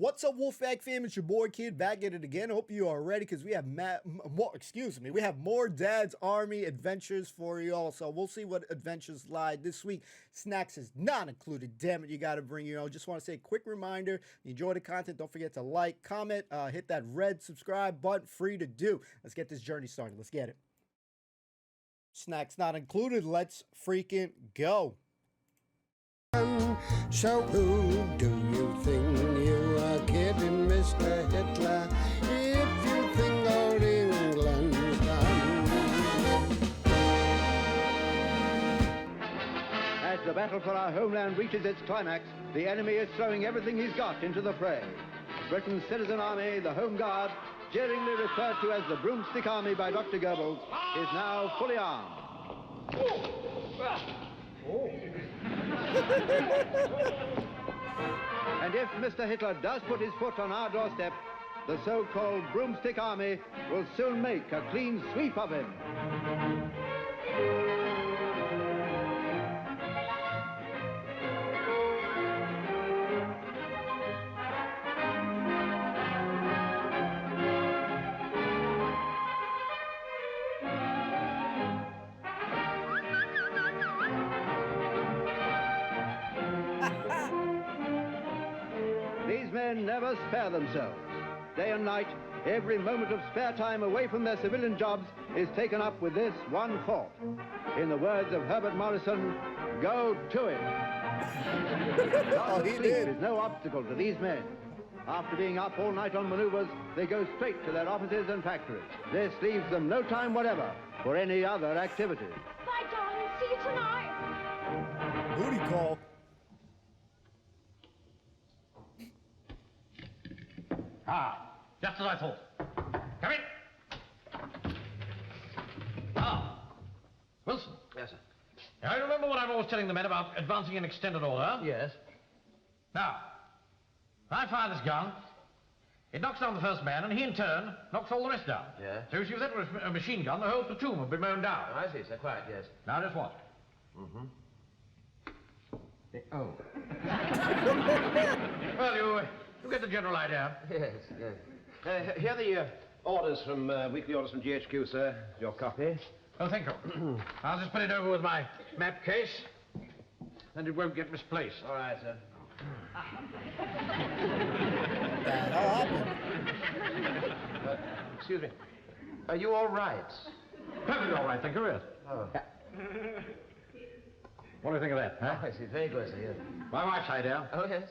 What's up, Wolfpack fam? It's your boy Kid back at it again. Hope you are ready because we have we have more Dad's Army adventures for you all. So we'll see what adventures lie this week. Snacks is not included. Damn it, you got to bring your own. Just want to say a quick reminder: you enjoy the content, don't forget to like, comment, hit that red subscribe button. Free to do. Let's get this journey started. Let's get it. Snacks not included. Let's freaking go. So who do you think you are kidding, Mr. Hitler, if you think old England's done? As the battle for our homeland reaches its climax, the enemy is throwing everything he's got into the fray. Britain's citizen army, the Home Guard, jeeringly referred to as the Broomstick Army by Dr. Goebbels, is now fully armed. And if Mr. Hitler does put his foot on our doorstep, the so-called Broomstick Army will soon make a clean sweep of him. These men never spare themselves. Day and night, every moment of spare time away from their civilian jobs is taken up with this one thought. In the words of Herbert Morrison, go to it. Sleep is no obstacle to these men. After being up all night on maneuvers, they go straight to their offices and factories. This leaves them no time whatever for any other activities. Bye, darling. See you tonight. Booty call. Ah, just as I thought. Come in. Ah, Wilson. Yes, sir. Now, you remember what I'm always telling the men about advancing in extended order? Yes. Now, I fire this gun, it knocks down the first man, and he in turn knocks all the rest down. Yeah. So if that were a machine gun, the whole platoon would be mown down. Oh, I see, sir. Quite, yes. Now, just watch. Mm-hmm. Oh. Well, you get the general idea. Yes, yes. Here are the orders from, weekly orders from GHQ, sir. Your copy. Oh, thank you. I'll just put it over with my map case, and it won't get misplaced. All right, sir. That'll happen. Excuse me. Are you all right? Perfectly all right, thank you, yes. Oh. What do you think of that, huh? I see. Very good, sir, yes. My wife's idea. Oh, yes?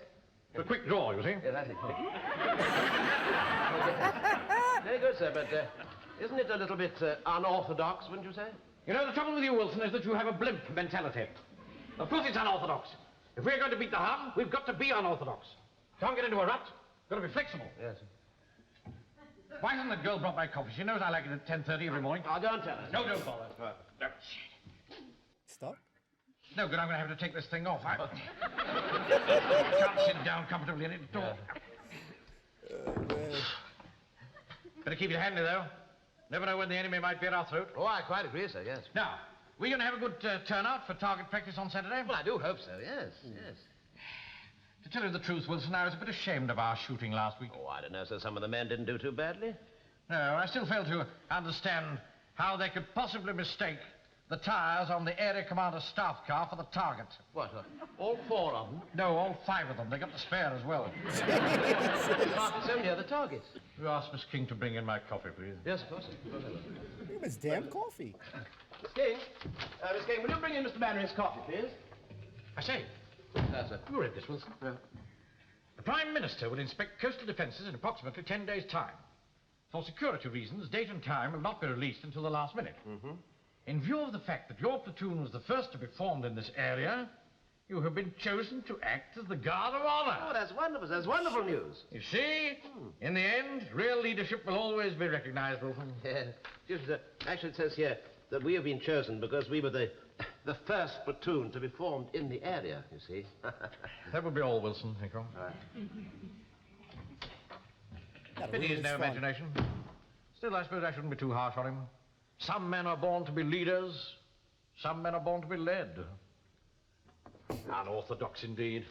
It's a quick draw, you see. Yes, I see. Very good, sir, but isn't it a little bit unorthodox, wouldn't you say? You know, the trouble with you, Wilson, is that you have a blimp mentality. Of course it's unorthodox. If we're going to beat the Hun, we've got to be unorthodox. Can't get into a rut. Got to be flexible. Yes. Why hasn't that girl brought my coffee? She knows I like it at 10:30 every morning. Oh, don't tell her. No, don't bother. No. Stop. No good, I'm going to have to take this thing off. I can't sit down comfortably in it at all. Better keep it handy, though. Never know when the enemy might be at our throat. Oh, I quite agree, sir, yes. Now, we're going to have a good turnout for target practice on Saturday? Well, I do hope so, yes, yes. To tell you the truth, Wilson, I was a bit ashamed of our shooting last week. Oh, I don't know, sir. Some of the men didn't do too badly. No, I still fail to understand how they could possibly mistake the tires on the area commander's staff car for the target. What, all four of them? No, all five of them. They got the spare as well. Marked so near the target. You ask Miss King to bring in my coffee, please. Yes, of course. Of course I will. Look at this damn coffee. Miss King, Miss King, will you bring in Mr. Manning's coffee, please? I say, Sir. you read this, Wilson? Yeah. The Prime Minister will inspect coastal defences in approximately 10 days' time. For security reasons, date and time will not be released until the last minute. Mm-hmm. In view of the fact that your platoon was the first to be formed in this area, you have been chosen to act as the guard of honor. Oh, that's wonderful. That's wonderful news. You see, in the end, real leadership will always be recognized, Wilson. Yes. Excuse me, sir. Actually, it says here that we have been chosen because we were the first platoon to be formed in the area, you see. That will be all, Wilson, think All right. Pity he's no imagination. Still, I suppose I shouldn't be too harsh on him. Some men are born to be leaders. Some men are born to be led. Unorthodox indeed.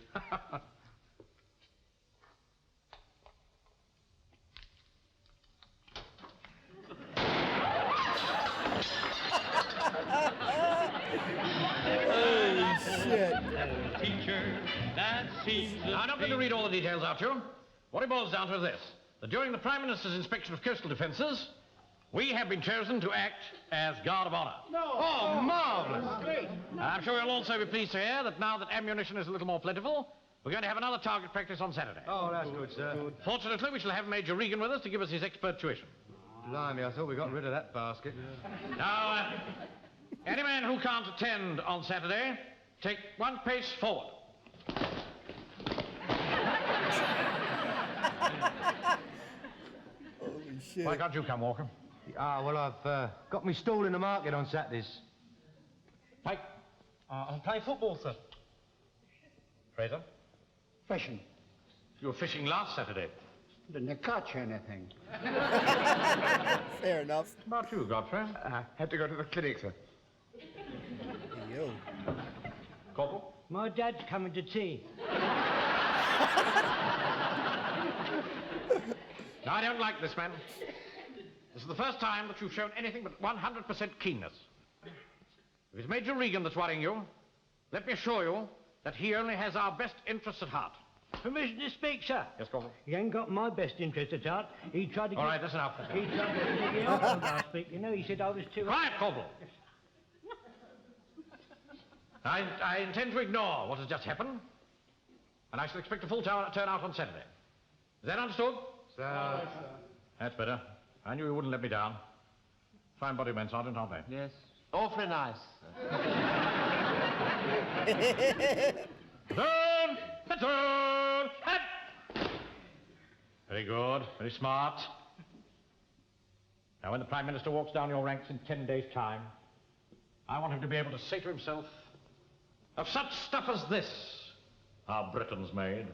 teacher that seems to I'm not going to read all the details out to you. What it boils down to is this, that during the Prime Minister's inspection of coastal defences, we have been chosen to act as guard of honour. Oh, marvellous. Great. I'm sure you'll also be pleased to hear that now that ammunition is a little more plentiful, we're going to have another target practice on Saturday. Oh, that's good, sir. Fortunately, we shall have Major Regan with us to give us his expert tuition. Blimey, I thought we got rid of that basket. Now, any man who can't attend on Saturday, take one pace forward. Holy shit. Why can't you come, Walker? Well, I've got me stall in the market on Saturdays. Mike? I'm playing football, sir. Fraser? Fishing. You were fishing last Saturday. Didn't catch anything. Fair enough. About you, Godfrey? I had to go to the clinic, sir. Yo. Corporal? My dad's coming to tea. Now, I don't like this, man. This is the first time that you've shown anything but 100% keenness. If it's Major Regan that's worrying you, let me assure you that he only has our best interests at heart. Permission to speak, sir? Yes, Corporal? He ain't got my best interest at heart. He tried to All right, that's enough. He tried to get me out last week. You know, he said I was too... Quiet, Corporal. I intend to ignore what has just happened, and I shall expect a full turnout on Saturday. Is that understood? Sir. That's better. I knew you wouldn't let me down. Fine body men, Sergeant, aren't they? Yes. Awfully nice. Platoon! Platoon! Head! Very good. Very smart. Now, when the Prime Minister walks down your ranks in 10 days' time, I want him to be able to say to himself, of such stuff as this are Britons made.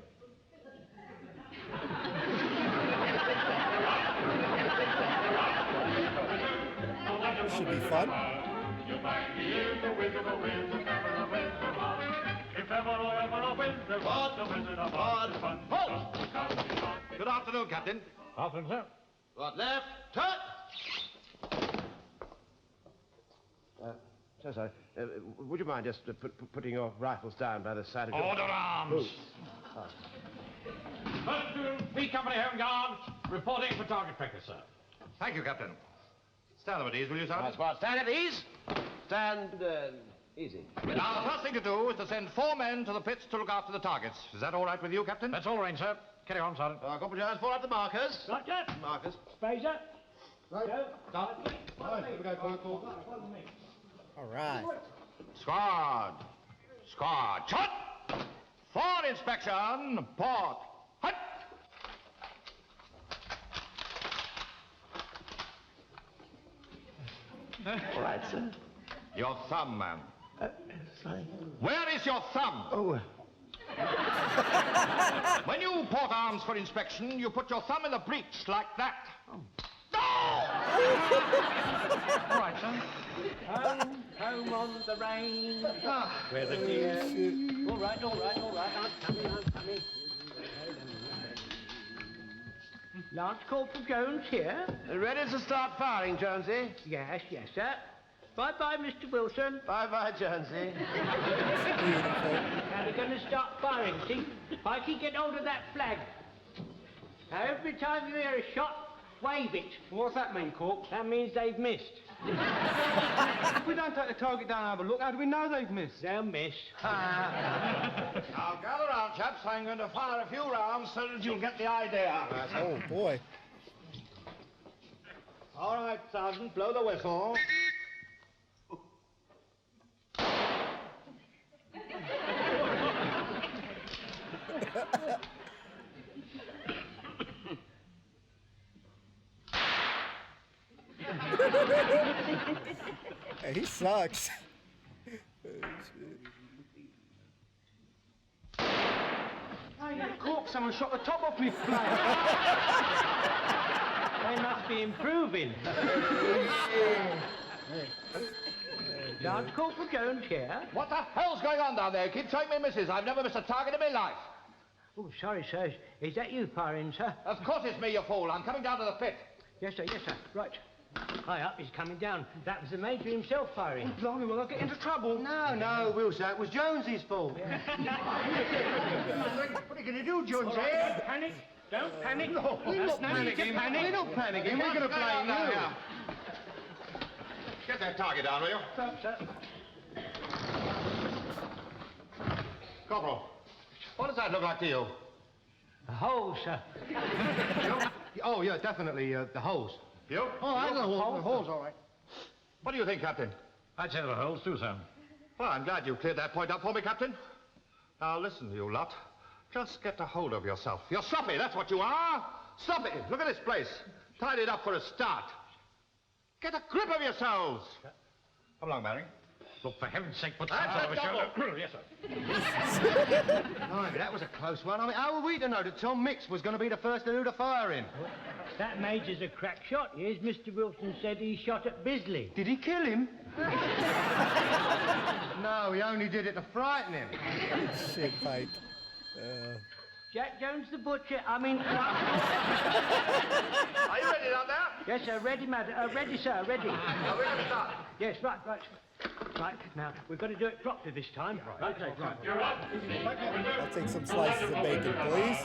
Should be fun. Good afternoon, Captain. Afternoon, sir. Right, left, turn! So sorry. Would you mind just putting your rifles down by the side of your... Order arms. Platoon, B Company Home Guard, reporting for target practice, sir. Thank you, Captain. Stand at ease, will you, Sergeant? That's right. Stand at ease. Stand easy. Now, the first thing to do is to send 4 men to the pits to look after the targets. Is that all right with you, Captain? That's all right, sir. Carry on, Sergeant. Corporal Jones, fall up the markers. Roger. Markers. Fraser. Right. Go. Stop. Right, here we go, Corporal. All right. Squad. Squad. Shot! For inspection. Port. Hut! All right, sir. Your thumb, man. Sorry. Where is your thumb? Oh, When you port arms for inspection, you put your thumb in the breech like that. No! All right, son. Home, home on the range. Where the deer... All right. I'm coming. Lance Corporal Jones here. ready to start firing, Jonesy? Yes, sir. Bye-bye, Mr. Wilson. Bye-bye, Jonesy. Now we're going to start firing, see? Pikey, get hold of that flag. Now, every time you hear a shot, wave it. What's that mean, Corp? That means they've missed. If we don't take the target down and have a look, how do we know they've missed? They'll miss. Now, gather round, chaps. I'm going to fire a few rounds so that you'll get the idea. Oh, boy. All right, Sergeant, blow the whistle. Hey, he sucks. Hey, Corp, someone shot the top off me plane. They must be improving. Lance Corporal Jones here. What the hell's going on down there? Keep showing me misses. I've never missed a target in my life. Oh, sorry, sir. Is that you firing, sir? Of course it's me, you fool. I'm coming down to the pit. Yes, sir. Right. high up, he's coming down. That was the Major himself firing. Blimey, will I get into trouble? No, Wilson, it was Jonesy's fault. What are you going to do, Jonesy? Don't panic. Don't panic. No, we're not panicking. We're not panicking. We're going to blame you. Get that target down, will you? Sir. Corporal, what does that look like to you? A hole, sir. Oh, yeah, definitely, the hose. You? Oh, I know the hose, all right. What do you think, Captain? I'd say there were holes too, sir. Well, I'm glad you cleared that point up for me, Captain. Now, listen, you lot. Just get a hold of yourself. You're sloppy, that's what you are. Sloppy. Look at this place. Tied it up for a start. Get a grip of yourselves. Come along, Mary. Look, for heaven's sake, put some sort of a shoulder. Yes, sir. Blimey, that was a close one. I mean, how were we to know that Tom Mix was going to be the first to do the firing? That Major's a crack shot, he is. Mr. Wilson said he shot at Bisley. Did he kill him? No, he only did it to frighten him. Shit fight. Jack Jones the butcher, I mean... Are you ready down there? Yes, sir, ready, madam. Ready, sir, ready. Are we going to start? Yes, right. Right, now, we've got to do it properly this time. Right. Okay, right. I'll take some slices of bacon, please.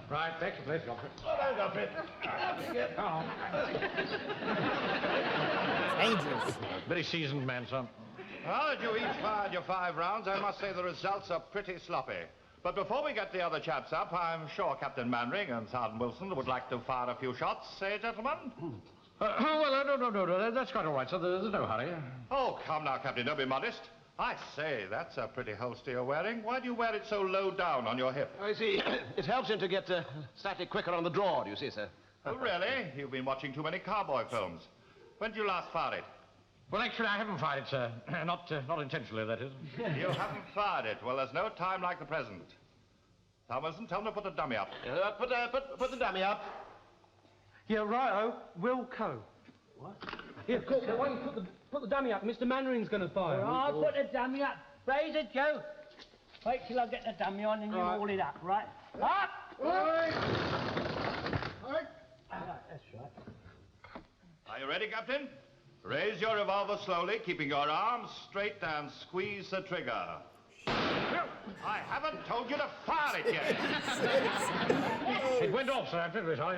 Right, back to place, Godfrey. Dangerous. Very seasoned man, son. Now that you each fired your 5 rounds, I must say the results are pretty sloppy. But before we get the other chaps up, I'm sure Captain Manring and Sergeant Wilson would like to fire a few shots, eh, gentlemen? No, that's quite all right, sir. There's no hurry. Oh, come now, Captain, don't be modest. I say, that's a pretty holster you're wearing. Why do you wear it so low down on your hip? I see, it helps him to get static quicker on the draw, do you see, sir? Oh, really? You've been watching too many cowboy films. When did you last fire it? Well, actually, I haven't fired it, sir. Not intentionally, that is. You haven't fired it. Well, there's no time like the present. Now, Wilson, tell them to put the dummy up. Put the dummy up. Yeah, righto. Wilco. What? Yeah, cool. Why don't you put the dummy up? Mr. Mannering's going to fire. I'll put the dummy up. Razor, Joe. Wait till I get the dummy on and you haul it up, right? Up! Right, That's right. Are you ready, Captain? Raise your revolver slowly, keeping your arms straight, and squeeze the trigger. I haven't told you to fire it yet. It went off, sir. I'm very sorry.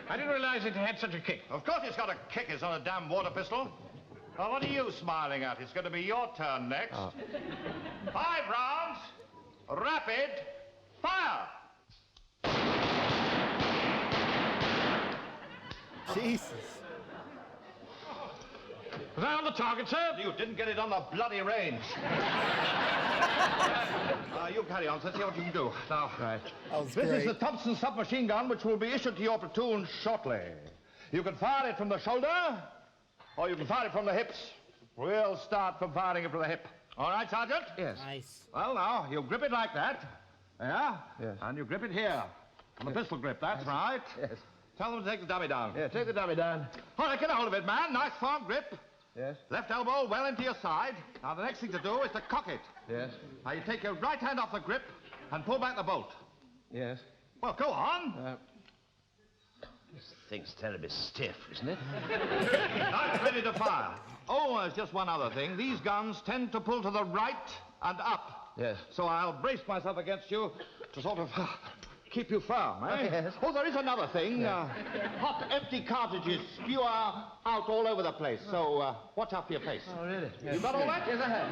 I didn't realize it had such a kick. Of course it's got a kick. It's not a damn water pistol. Now, what are you smiling at? It's going to be your turn next. 5 rounds. Rapid. Fire! Jesus. Was I on the target, sir? You didn't get it on the bloody range. You carry on. Let's see what you can do. Now, That was this great. is the Thompson submachine gun, which will be issued to your platoon shortly. You can fire it from the shoulder, or you can fire it from the hips. We'll start from firing it from the hip. All right, Sergeant? Yes. Nice. Well, now, you grip it like that. Yeah? Yes. And you grip it here. On the pistol grip, that's right. Yes. Tell them to take the dummy down. Yeah, take the dummy down. All right, get a hold of it, man. Nice firm grip. Yes. Left elbow well into your side. Now, the next thing to do is to cock it. Yes. Now, you take your right hand off the grip and pull back the bolt. Yes. Well, go on. This thing's terribly stiff, isn't it? Now it's ready to fire. Oh, there's just one other thing. These guns tend to pull to the right and up. Yes. So I'll brace myself against you to sort of keep you firm, eh? Yes. Oh, there is another thing. Hot, empty cartridges spew out all over the place. So watch out for your face. Oh, really? You got all that? Yes, I have.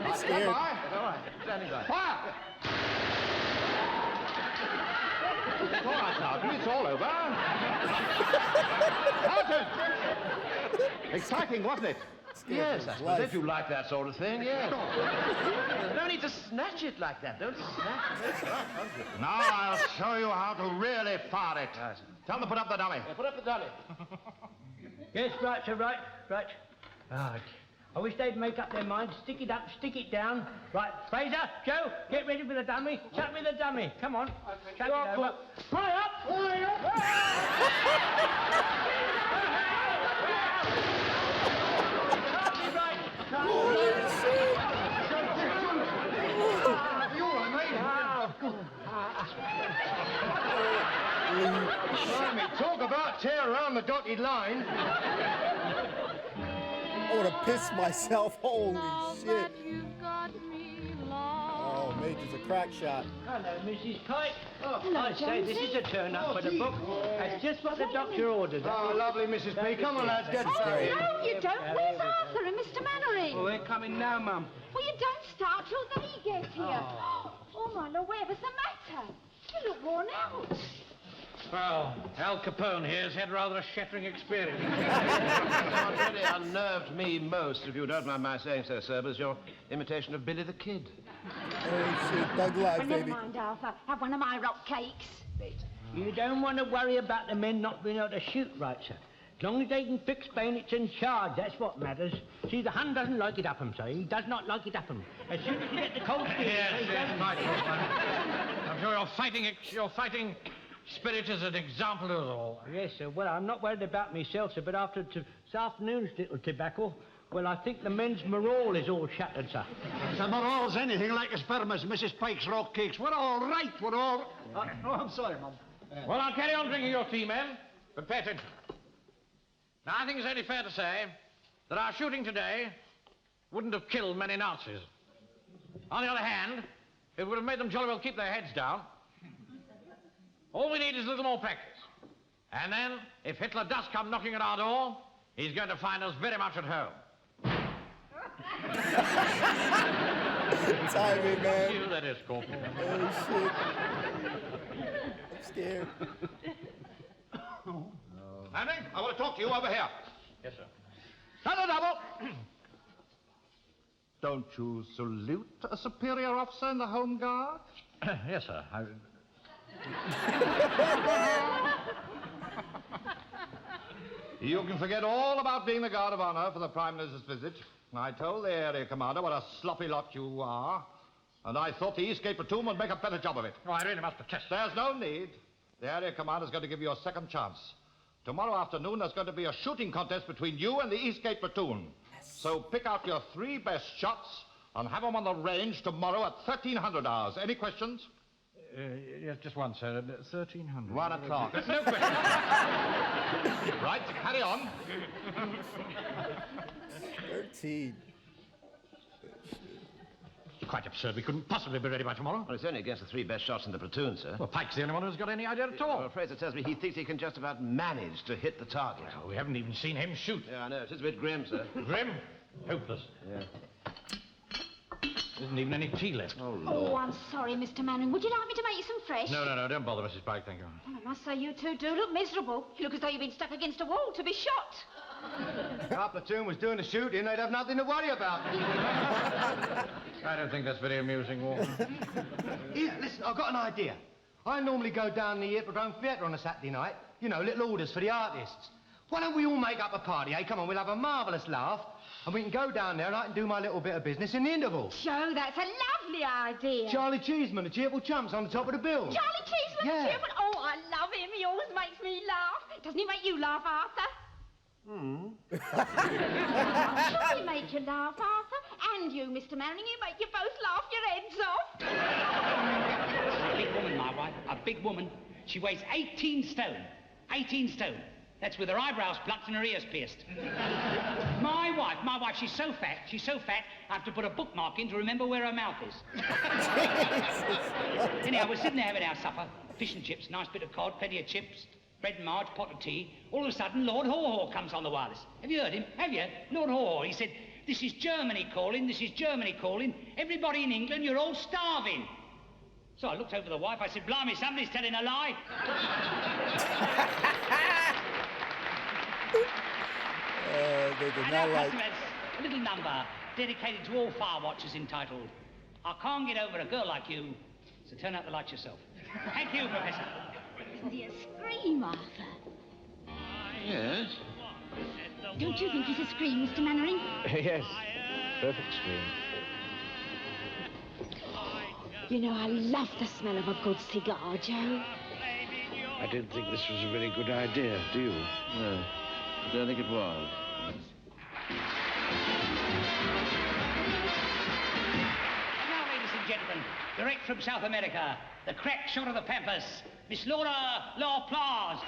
I'm scared. Stand by. All right. Standing by. Fire! It's all right, Sergeant. It's all over. Sergeant! Exciting, wasn't it? Yes, I Life. suppose if you like that sort of thing, yes. There's no need to snatch it like that. Don't snatch it. Now I'll show you how to really fire it. Right. Tell them to put up the dummy. Yeah, put up the dummy. Yes, right, sir, right. Right. I wish they'd make up their minds. Stick it up, stick it down. Right, Fraser, Joe, get ready for the dummy. Chuck me the dummy. Come on. Chuck it over. Fly up! Fly up! Blimey, talk about tear around the dotted line. I would have pissed myself. Holy shit. Oh, Major's a crack shot. Hello, Mrs. Pike. Oh, Hello, I say, this is a turn-up for the book. That's just what the doctor ordered. Oh, lovely, Mrs. P. Come on, lads, get started. No, you don't. Where's Arthur and Mr. Mannering? Well, they're coming now, Mum. Well, you don't start till they get here. Oh, my Lord, where was the matter? You look worn out. Well, Al Capone here's had rather a shattering experience. What really unnerved me most, if you don't mind my saying so, sir, was your imitation of Billy the Kid. Oh, shit. Thug life, Well, never baby. mind, Arthur. Have one of my rock cakes. You don't want to worry about the men not being able to shoot right, sir. As long as they can fix bayonets and charge, that's what matters. See, the Hun doesn't like it up 'em, sir. He does not like it up 'em. As soon as you get the cold feet, Yes, right, Postman. I'm sure your fighting spirit is an example to us all. Yes, sir. Well, I'm not worried about myself, sir, but after this afternoon's little tobacco, well, I think the men's morale is all shattered, sir. The morale's anything like as firm as Mrs. Pike's rock cakes. We're all right, we're all... oh, I'm sorry, Mum. Well, I'll carry on drinking your tea, men, but pay attention. Now, I think it's only fair to say that our shooting today wouldn't have killed many Nazis. On the other hand, it would have made them jolly well keep their heads down. All we need is a little more practice. And then, if Hitler does come knocking at our door, he's going to find us very much at home. Timing, man. You, that is, Corporal. Oh, shit. I'm scared. Manning, I want to talk to you over here. Yes, sir. Double. Don't you salute a superior officer in the Home Guard? Yes, sir. You can forget all about being the guard of honor for the Prime Minister's visit. I told the area commander what a sloppy lot you are, and I thought the Eastgate platoon would make a better job of it. Oh, I really must protest. There's no need. The area commander's going to give you a second chance. Tomorrow afternoon, there's going to be a shooting contest between you and the Eastgate platoon. So pick out your 3 best shots and have them on the range tomorrow at 1300 hours. Any questions? Yes, just one, sir. 1300. 1 o'clock. No question. Right, carry on. 13. Quite absurd. We couldn't possibly be ready by tomorrow. Well, it's only against the 3 best shots in the platoon, sir. Well, Pike's the only one who's got any idea at all. Well, Fraser tells me he thinks he can just about manage to hit the target. Well, we haven't even seen him shoot. Yeah, I know. It is a bit grim, sir. Grim? Hopeless. Yeah. There isn't even any tea left. Oh, Lord. Oh, I'm sorry, Mr. Mannering. Would you like me to make you some fresh? No, don't bother, Mrs. Pike, thank you. Well, I must say you two do look miserable. You look as though you've been stuck against a wall to be shot. If our platoon was doing the shooting, they'd have nothing to worry about. I don't think that's very amusing, Walter. Here, listen, I've got an idea. I normally go down the Hippodrome Theatre on a Saturday night. You know, little orders for the artists. Why don't we all make up a party, eh? Come on, we'll have a marvellous laugh, and we can go down there and I can do my little bit of business in the interval. Joe, that's a lovely idea. Charlie Cheeseman, the cheerful chumps on the top of the bill. Charlie Cheeseman, Yeah. cheerful. Oh, I love him. He always makes me laugh. Doesn't he make you laugh, Arthur? Sure, he makes you laugh, Arthur. And you, Mr. Mannering, he make you both laugh your heads off. A big woman, my wife. A big woman. She weighs 18 stone. 18 stone. That's with her eyebrows plucked and her ears pierced. My wife, she's so fat, I have to put a bookmark in to remember where her mouth is. Anyhow, we're sitting there having our supper. Fish and chips, nice bit of cod, plenty of chips, bread and marge, pot of tea. All of a sudden, Lord Haw-Haw comes on the wireless. Have you heard him? Have you? Lord Haw-Haw. He said, "This is Germany calling, this is Germany calling. Everybody in England, you're all starving." So I looked over the wife, I said, "Blimey, somebody's telling a lie." They did And not our like... customer has a little number dedicated to all fire watchers entitled, "I can't get over a girl like you, so turn out the lights yourself." Thank you, Professor. Isn't he a scream, Arthur? Yes? Don't you think he's a scream, Mr. Mannering? Yes. Perfect scream. You know, I love the smell of a good cigar, Joe. I don't think this was a very good idea, do you? No, I don't think it was. Now, ladies and gentlemen, gentlemen, direct from South America, the crack shot of the Pampas, Miss Laura Lawplause.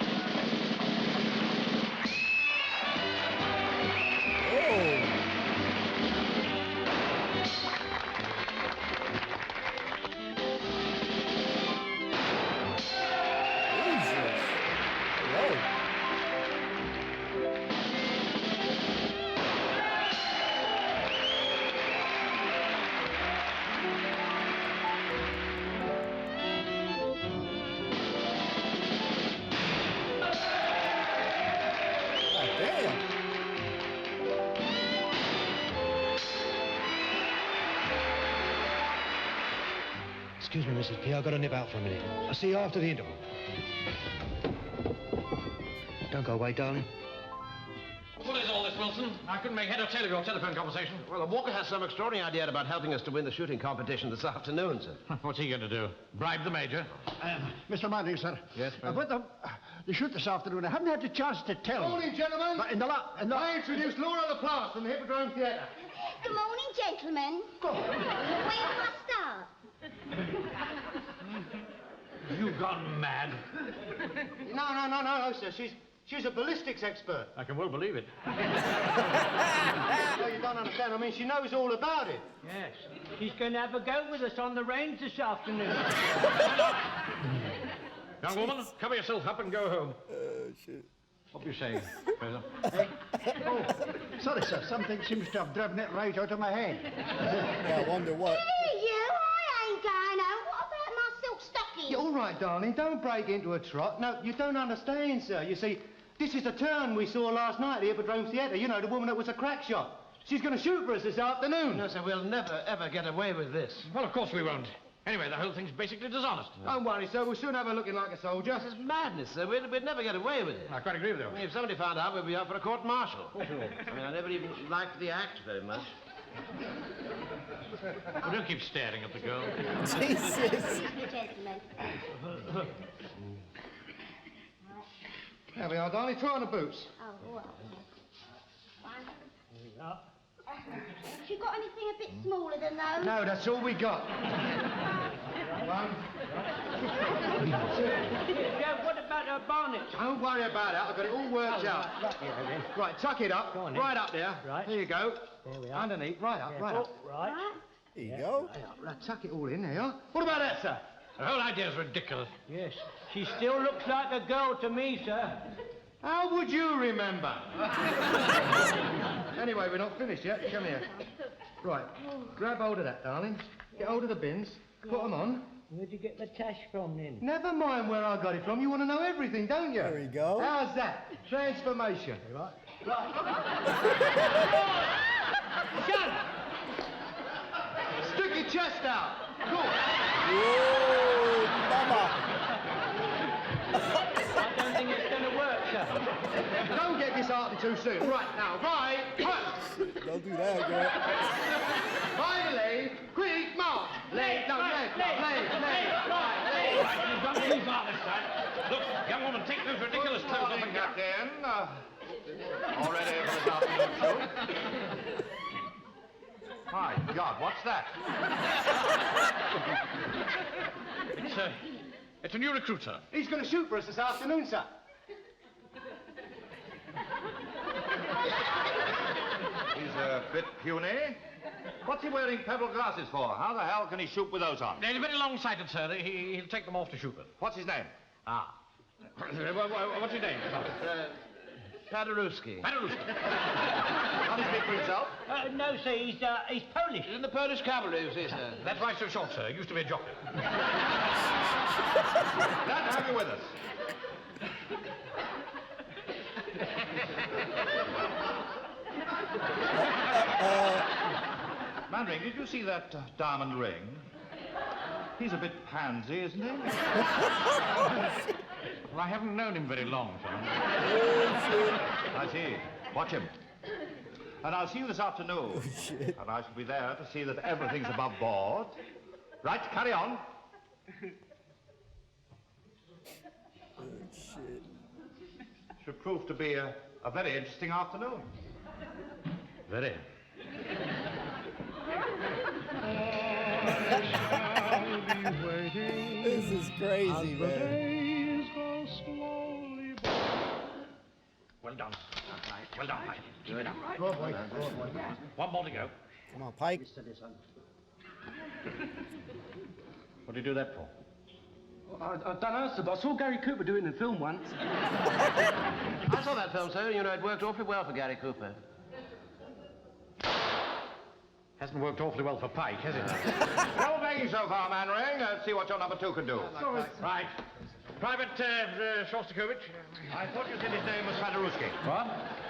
Excuse me, Mrs. P. I've got to nip out for a minute. I'll see you after the interval. Don't go away, darling. What is all this, Wilson? I couldn't make head or tail of your telephone conversation. Well, Walker has some extraordinary idea about helping us to win the shooting competition this afternoon, sir. What's he going to do? Bribe the Major? Mr. Mannering, sir. Yes, About the shoot this afternoon, I haven't had the chance to tell him. Morning, gentlemen. But I introduce Laura LaPlace from the Hippodrome Theatre. Good morning, gentlemen. Where do I start? You've gone mad. No, sir. She's a ballistics expert. I can well believe it. No, you don't understand. I mean, she knows all about it. Yes. She's going to have a go with us on the range this afternoon. Young woman, cover yourself up and go home. Shit. What are you saying, Fraser? Oh, sorry, sir. Something seems to have driven it right out of my head. Yeah, I wonder what. Hey, you, I ain't going home. What about my silk stockings? You're all right, darling. Don't break into a trot. No, you don't understand, sir. You see, this is the turn we saw last night at the Hippodrome Theatre. You know, the woman that was a crack shot. She's going to shoot for us this afternoon. No, sir, we'll never, ever get away with this. Well, of course we won't. Anyway, the whole thing's basically dishonest. Don't worry, sir. We'll soon have her looking like a soldier. This is madness, sir. We'd never get away with it. I quite agree with you. I mean, if somebody found out, we'd be up for a court-martial. I mean, I never even liked the act very much. Well, don't keep staring at the girl. Jesus. Gentlemen. There we are, darling. Try on the boots. Oh, well. Have you got anything a bit smaller than those? No, that's all we got. One. Yeah, what about her bonnet? Don't worry about it. I've got it all worked out. Right, tuck it up. Go on, right up there. Right. There you go. There we are. Underneath. Right up, right up. Right. There you go. Right, tuck it all in there. What about that, sir? The whole idea's ridiculous. Yes. She still looks like a girl to me, sir. How would you remember? Anyway, we're not finished yet. Come here. Right, grab hold of that, darling. Get hold of the bins. Put them on. Where'd you get the tash from, then? Never mind where I got it from. You want to know everything, don't you? There we go. How's that? Transformation. Right. Shut! Stick your chest out. Cool. Whoa, mama. I don't think it's going to work, sir. Don't get disheartened too soon. Right, now, right. Don't do that, girl. Finally, quick march. Leg, no, leg, right, You've gone too far this time. Look, young woman, take those ridiculous clothes off and get up. Captain. All ready for this afternoon shoot? My God, what's that? It's a new recruit, sir. He's going to shoot for us this afternoon, sir. He's a bit puny. What's he wearing pebble glasses for? How the hell can he shoot with those on? He's very long-sighted, sir. He'll take them off to shoot with. What's his name? Ah. What's his name? Paderewski. Paderewski. Can't he speak for himself? No, sir, he's Polish. He's in the Polish cavalry, you see, sir. That's why he's so short, sir. He used to be a jockey. Glad to have you with us. Mannering, did you see that diamond ring? He's a bit pansy, isn't he? Well, I haven't known him very long, sir. I see. Watch him. And I'll see you this afternoon. Oh, shit. And I shall be there to see that everything's above board. Right, carry on. Oh, shit. Should prove to be a very interesting afternoon. Very. crazy, man. days go slowly by. Well done. Well done, Pike. Keep it up. Go, boy. Go, boy. One more to go. Come on, Pike. What do you do that for? I don't know, sir, but I saw Gary Cooper do it in a film once. I saw that film, sir. You know, it worked awfully well for Gary Cooper. Hasn't worked awfully well for Pike, has it? No begging so far, Mannering. Let's see what your number 2 can do. Right. Private Shostakovich. I thought you said his name was Faderewski. What?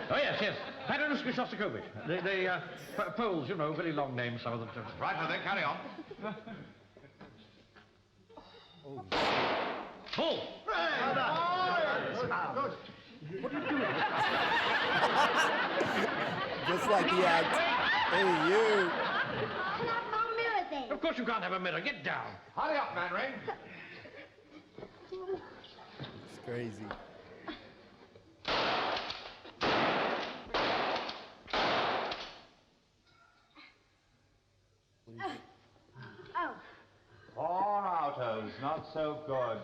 Oh, yes, yes. Paderewski Shostakovich. The Poles, you know, very long names, some of them. Right, now then, carry on. Full! Just like the act. Hey, you. Can I have my mirror then? Of course you can't have a mirror. Get down. Hurry up, Mannering. It's crazy. Oh. 4 autos, not so good.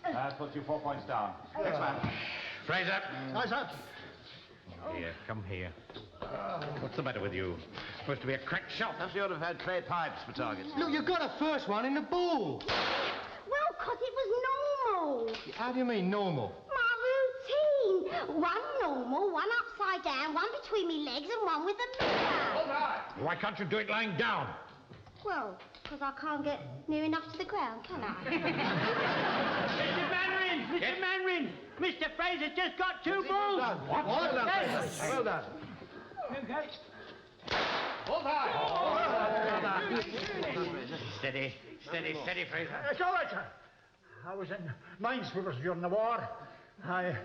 That puts you 4 points down. Next man. Fraser. Nice up. Here, come here. What's the matter with you? Supposed to be a cracked shot. Perhaps you ought to have had clay pipes for targets. Look, you got a first one in the ball. Well, 'cause it was normal. How do you mean normal? My routine. One normal, one upside down, one between me legs, and one with a mirror. Why can't you do it lying down? Well, 'cause I can't get near enough to the ground, can I? Mr. Mandarin! Mr. Mandarin! Mr. Fraser's just got 2 balls! What? Well done, Yes. Fraser. Well done. Okay. Steady, steady, steady, Fraser. It's all right, sir. I was in minesweepers during the war. I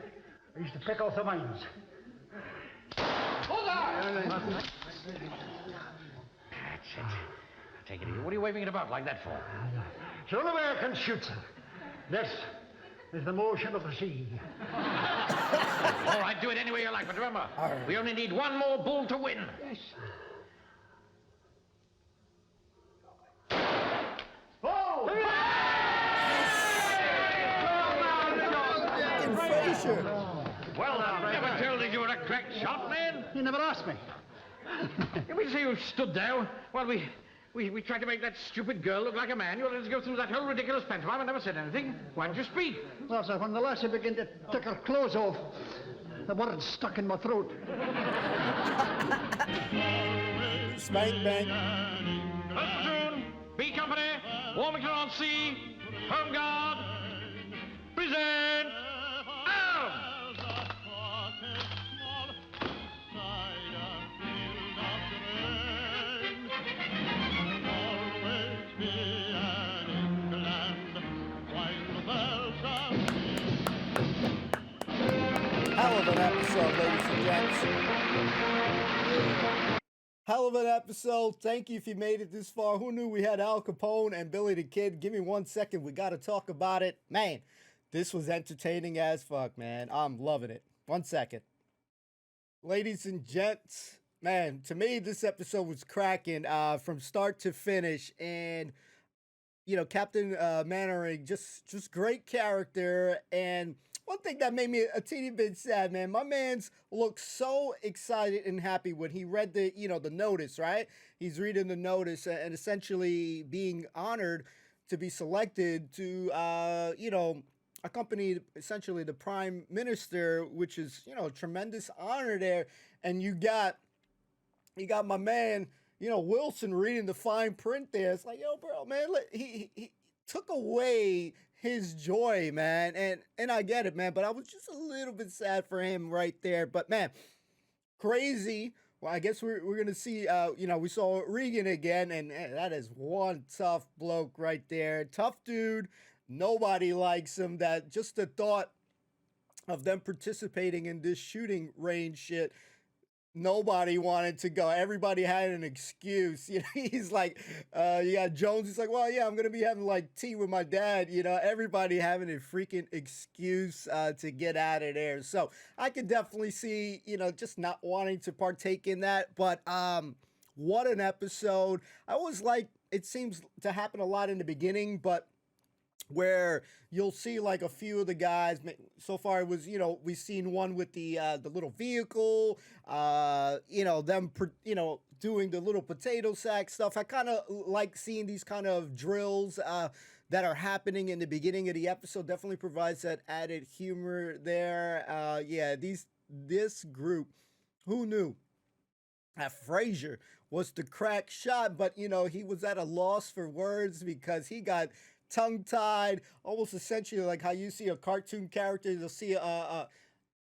used to pick off the mines. That's it. Take it easy. What are you waving it about like that for? It's the only way I can shoot, sir. This is the motion of the sea. All right, do it any way you like, but remember, we only need 1 more bull to win. Yes. Fucking Fraser. Well, I never told you you were a crack shot, man. You never asked me. We see you stood there while we tried to make that stupid girl look like a man. You wanted to go through that whole ridiculous pantomime and never said anything. Why didn't you speak? Well, sir, when the lassie began to take her clothes off, the words stuck in my throat. Spank bang. First platoon, B Company, Warmington on C, Home Guard, present, arms! Hell of an episode, ladies and gents. Hell of an episode. Thank you if you made it this far. Who knew we had Al Capone and Billy the Kid? Give me 1 second. We got to talk about it. Man, this was entertaining as fuck, man. I'm loving it. 1 second. Ladies and gents, man, to me, this episode was cracking from start to finish. And, you know, Captain Mannering, just great character. And one thing that made me a teeny bit sad, man, my man's looked so excited and happy when he read the notice, right? He's reading the notice and essentially being honored to be selected to, accompany essentially the Prime Minister, which is, a tremendous honor there. And you got my man, Wilson reading the fine print there. It's like, yo, bro, man, he took away his joy, man, and I get it, man, but I was just a little bit sad for him right there. But man, crazy. Well, I guess we're gonna see. We saw Regan again, and that is one tough bloke right there. Tough dude. Nobody likes him. That just the thought of them participating in this shooting range shit. Nobody wanted to go. Everybody had an excuse. He's like, you got Jones. He's like, well, yeah, I'm going to be having like tea with my dad. Everybody having a freaking excuse to get out of there. So I could definitely see, just not wanting to partake in that. But what an episode. I always like, it seems to happen a lot in the beginning, but where you'll see like a few of the guys. So far, it was, we've seen one with the little vehicle, them doing the little potato sack stuff. I kind of like seeing these kind of drills that are happening in the beginning of the episode. Definitely provides that added humor there. This group, who knew that Frasier was the crack shot, but he was at a loss for words because he got tongue-tied, almost essentially like how you see a cartoon character. You'll see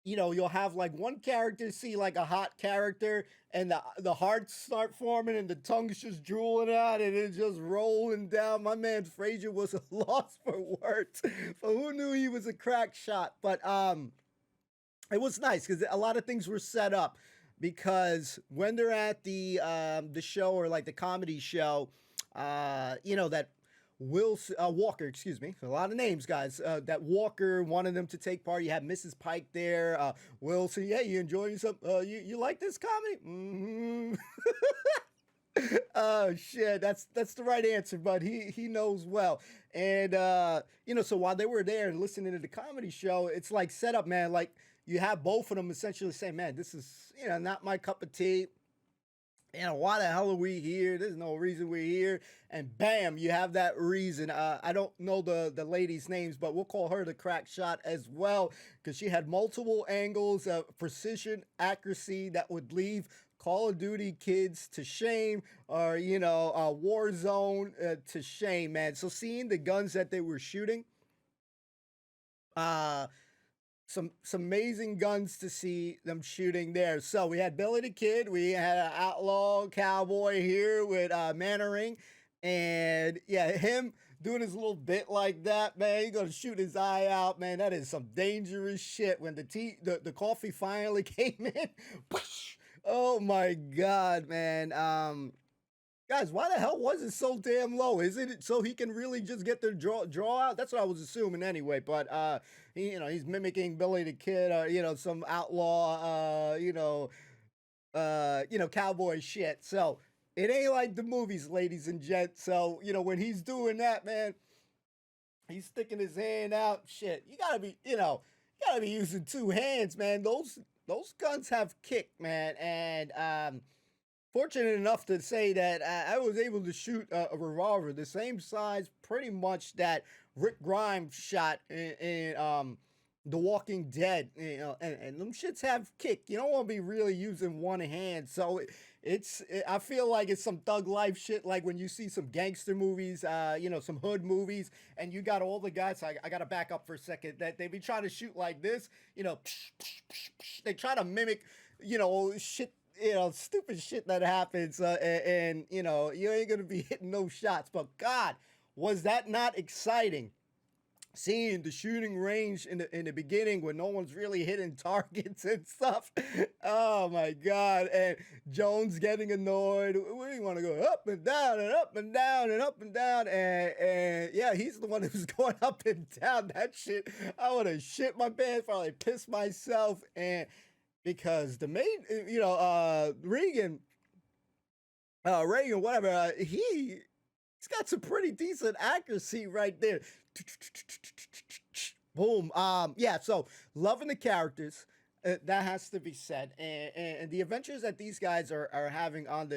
you'll have like one character see like a hot character, and the hearts start forming and the tongue's just drooling out and it's just rolling down. My man Frasier was a loss for words, but who knew he was a crack shot? But it was nice because a lot of things were set up, because when they're at the show, or like the comedy show, that Walker, excuse me, a lot of names, guys, that Walker wanted them to take part. You had Mrs. Pike there. Will said, yeah, you enjoying yourself? You like this comedy? Mm-hmm. Oh shit, that's the right answer, but he knows well. And so while they were there and listening to the comedy show, it's like set up, man. Like, you have both of them essentially saying, man, this is not my cup of tea. Why the hell are we here? There's no reason we're here. And bam, you have that reason. I don't know the lady's names, but we'll call her the crack shot as well, because she had multiple angles of precision, accuracy that would leave Call of Duty kids to shame, or, Warzone to shame, man. So seeing the guns that they were shooting, some amazing guns to see them shooting there. So we had Billy the Kid, we had an outlaw cowboy here with Mannering, and yeah, him doing his little bit like that, man. He's gonna shoot his eye out, man. That is some dangerous shit. When the coffee finally came in, oh my god, man. Guys, why the hell was it so damn low? Is it so he can really just get the draw out? That's what I was assuming anyway. But he's mimicking Billy the Kid, some outlaw, cowboy shit. So it ain't like the movies, ladies and gents. So when he's doing that, man, he's sticking his hand out. Shit, you gotta be using two hands, man. Those guns have kick, man, and fortunate enough to say that I was able to shoot a revolver the same size pretty much that Rick Grimes shot in The Walking Dead, and them shits have kick. You don't want to be really using one hand. So I feel like it's some thug life shit, like when you see some gangster movies, some hood movies, and you got all the guys. I got to back up for a second. That they be trying to shoot like this, they try to mimic, shit. Stupid shit that happens, and you ain't gonna be hitting no shots. But God, was that not exciting? Seeing the shooting range in the beginning when no one's really hitting targets and stuff. Oh my God! And Jones getting annoyed. We want to go up and down and up and down and up and down, and yeah, he's the one who's going up and down. That shit, I would have shit my pants, probably pissed myself, and. Because the main, Reagan, whatever, he's got some pretty decent accuracy right there. Boom. So loving the characters, that has to be said, and the adventures that these guys are having on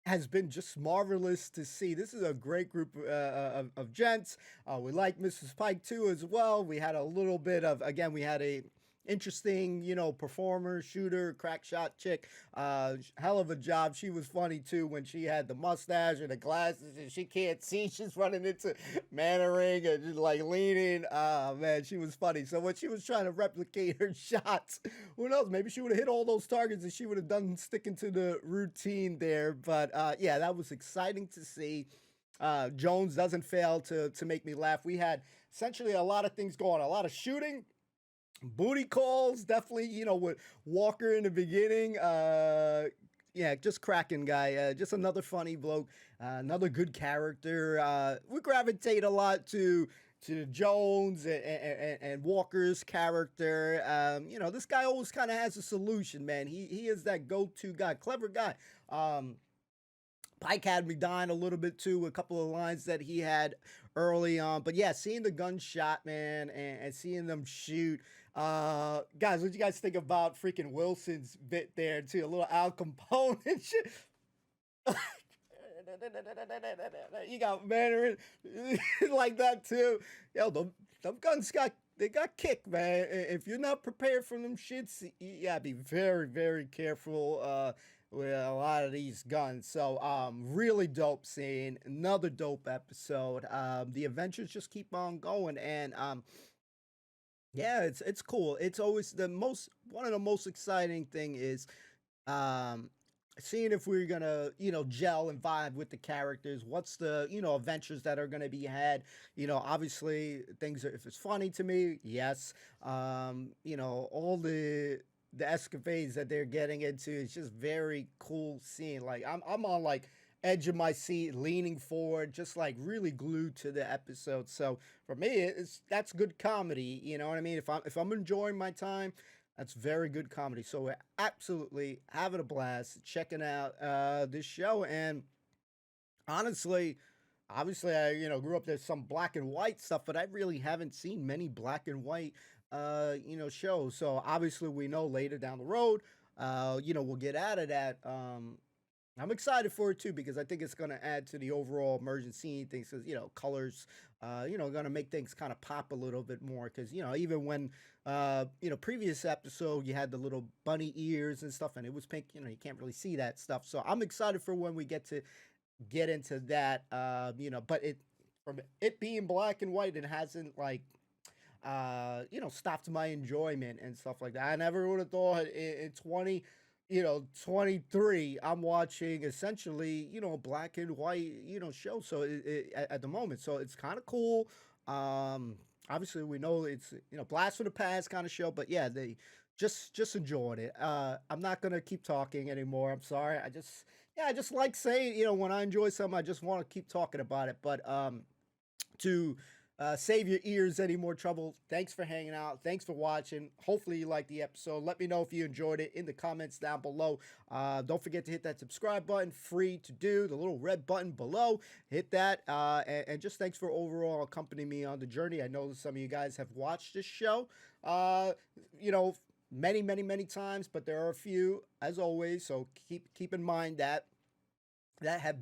has been just marvelous to see. This is a great group of gents. We like Mrs. Pike too as well. We had a little bit of, again, we had a interesting, performer, shooter, crack shot chick. Hell of a job. She was funny too when she had the mustache and the glasses and she can't see. She's running into Mannering and just like leaning. Man, she was funny. So when she was trying to replicate her shots, who knows? Maybe she would have hit all those targets and she would have done sticking to the routine there. But yeah, that was exciting to see. Jones doesn't fail to make me laugh. We had essentially a lot of things going on. A lot of shooting. Booty calls, definitely, with Walker in the beginning. Just cracking guy. Just another funny bloke. Another good character. We gravitate a lot to Jones and Walker's character. This guy always kind of has a solution, man. He is that go-to guy. Clever guy. Pike had me dying a little bit too, a couple of lines that he had early on. But yeah, seeing the gunshot, man, and seeing them shoot. Guys, what you guys think about freaking Wilson's bit there too? A little Al Capone and shit. You got Mandarin like that too. Yo, them guns got kicked, man. If you're not prepared for them shits, you gotta be very, very careful with a lot of these guns. So really dope scene. Another dope episode. The adventures just keep on going, and yeah, it's cool. It's always one of the most exciting thing is seeing if we're gonna, gel and vibe with the characters. What's the, adventures that are gonna be had? Obviously things are, if it's funny to me, yes. All the escapades that they're getting into is just very cool seeing. Like I'm on like edge of my seat, leaning forward, just like really glued to the episode. So for me, that's good comedy. You know what I mean? If I'm enjoying my time, that's very good comedy. So we're absolutely having a blast checking out this show. And honestly, obviously, I grew up, there's some black and white stuff, but I really haven't seen many black and white shows. So obviously, we know later down the road, we'll get out of that. I'm excited for it too, because I think it's going to add to the overall immersion scene things, because, colors, going to make things kind of pop a little bit more. Because, even when, previous episode, you had the little bunny ears and stuff and it was pink, you can't really see that stuff. So I'm excited for when we get into that, but from it being black and white, it hasn't like, stopped my enjoyment and stuff like that. I never would have thought in 23, I'm watching essentially, black and white, show. So at the moment, so it's kind of cool. Obviously we know it's, blast from the past kind of show, but yeah, they just enjoyed it. I'm not going to keep talking anymore. I'm sorry. I just like saying, when I enjoy something, I just want to keep talking about it. But, to save your ears any more trouble, thanks for hanging out. Thanks for watching. Hopefully you liked the episode. Let me know if you enjoyed it in the comments down below. Don't forget to hit that subscribe button, free to do, the little red button below. Hit that. And just thanks for overall accompanying me on the journey. I know some of you guys have watched this show, many, many, many times, but there are a few, as always. So keep in mind that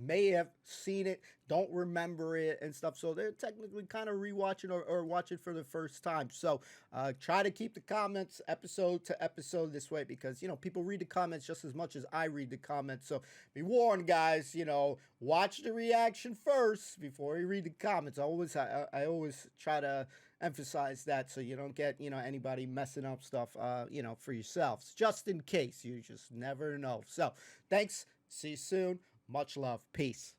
may have seen it, don't remember it and stuff. So they're technically kind of rewatching or watching for the first time. So try to keep the comments episode to episode this way, because, people read the comments just as much as I read the comments. So be warned, guys, watch the reaction first before you read the comments. I always try to emphasize that, so you don't get, anybody messing up stuff, for yourselves, just in case. You just never know. So thanks. See you soon. Much love. Peace.